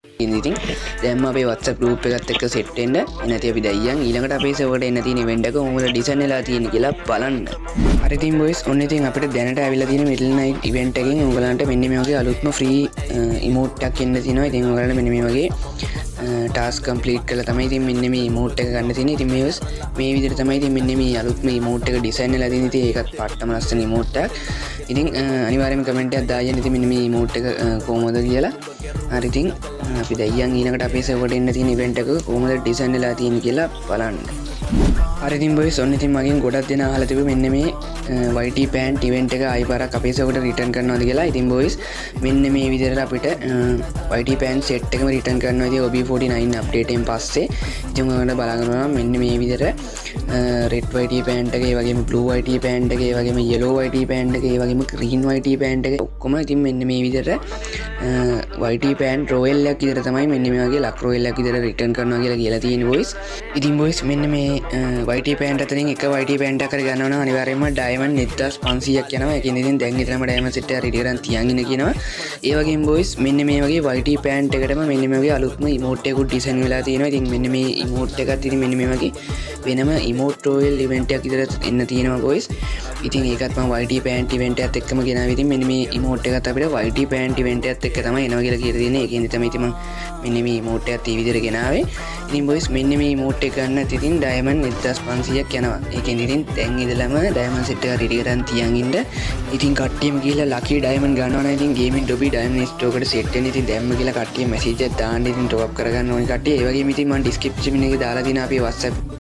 ඉතින් දැන් අපේ WhatsApp group එකත් එක්ක set වෙන්න එනති අපි දැන් ඊළඟට අපේ server එකට එන්න තියෙන event එක කොහොමද design වෙලා තියෙන්නේ කියලා බලන්න. හරි ඉතින් boys ඔන්න ඉතින් අපිට දැනට ඇවිල්ලා තියෙන middle night event එකෙන් ඔයගලන්ට මෙන්න මේ වගේ අලුත්ම free emote එකක් එන්න තියෙනවා. ඉතින් ඔයගලන්ට මෙන්න මේ වගේ task complete කරලා තමයි ඉතින් මෙන්න මේ emote එක ගන්න තියෙන්නේ. ඉතින් මේ විදිහට තමයි ඉතින් මෙන්න මේ අලුත්ම emote එක design වෙලා තියෙන්නේ. ඉතින් ඒකත් පාටම ලස්සන emote එකක්. ඉතින් අනිවාර්යයෙන්ම comment එකක් දාන්න ඉතින් මෙන්න මේ emote එක කොහොමද කියලා. හරි ඉතින් අපි දැන් ඊළඟට අපේ server එකට එන්න තියෙන event එක කොහොමද design වෙලා තියෙන්නේ කියලා බලන්න. හරි ඉතින් boys ඔන්න ඉතින් මගෙන් ගොඩක් දෙනා අහලා තිබු මෙන්න මේ YT Pant event එක ආයි පාරක් අපේ server එකට return කරනවාද කියලා. ඉතින් boys මෙන්න මේ විදිහට අපිට YT Pant set එකම return කරනවා ඉතින් OB49 update එකෙන් පස්සේ. ඉතින් ඔයාලට බලන්න මෙන්න මේ විදිහට red YT Pant එක, ඒ වගේම blue YT Pant එක, ඒ වගේම yellow YT Pant එක, ඒ වගේම green YT Pant එක ඔක්කොම ඉතින් මෙන්න මේ විදිහට YT Pant royal එකක් විදිහට තමයි මෙන්න මේ වගේ luck royal එකක් විදිහට return කරනවා කියලා තියෙන්නේ boys. ඉතින් boys මෙන්න මේ YT Pant අතරින් එක YT Pant එකක් හරි ගන්නවා නම් අනිවාර්යයෙන්ම diamond 1500ක් යනවා. ඒකෙන් ඉතින් දැන් ඉතලම diamond set එක ready කරන් තියන් ඉන්න කියනවා. ඒ වගේම boys මෙන්න මේ වගේ YT Pant එකටම මෙන්න මේ වගේ අලුත්ම emote එකක් design වෙලා තියෙනවා. ඉතින් මෙන්න මේ emote එකත් ඉතින් මෙන්න මේ වගේ වෙනම emote royal event එකක් විදිහට එන්න තියෙනවා boys. ඉතින් ඒකත් මම YT Pant event එකත් එක්කම ගෙනාවා. ඉතින් මෙන්න මේ emote එකත් අපිට YT Pant event එකත් එක්ක තමයි එනවා කියලා කියලා තියෙන්නේ. ඒකෙන් තමයි ඉතින් මම මෙන්න මේ emote එකත් මේ විදිහට ගෙනාවේ. ඉතින් boys මෙන්න මේ emote එක ගන්නත් ඉතින් diamond 1500ක් යනවා. ඒකෙන් ඉතින් දැන් ඉඳලම diamond set එක ready කරන් තියන් ඉන්න. ඉතින් කට්ටියම ගිහලා lucky diamond ගන්නවා නම් ඉතින් gaming dobi diamond store එකට set වෙන්න ඉතින් දැම්ම කියලා කට්ටිය message එකක් දාන්න ඉතින් top up කරගන්න ඕනේ කට්ටිය. ඒ වගේම ඉතින් මම description එකේ දාලා තියෙනවා අපේ WhatsApp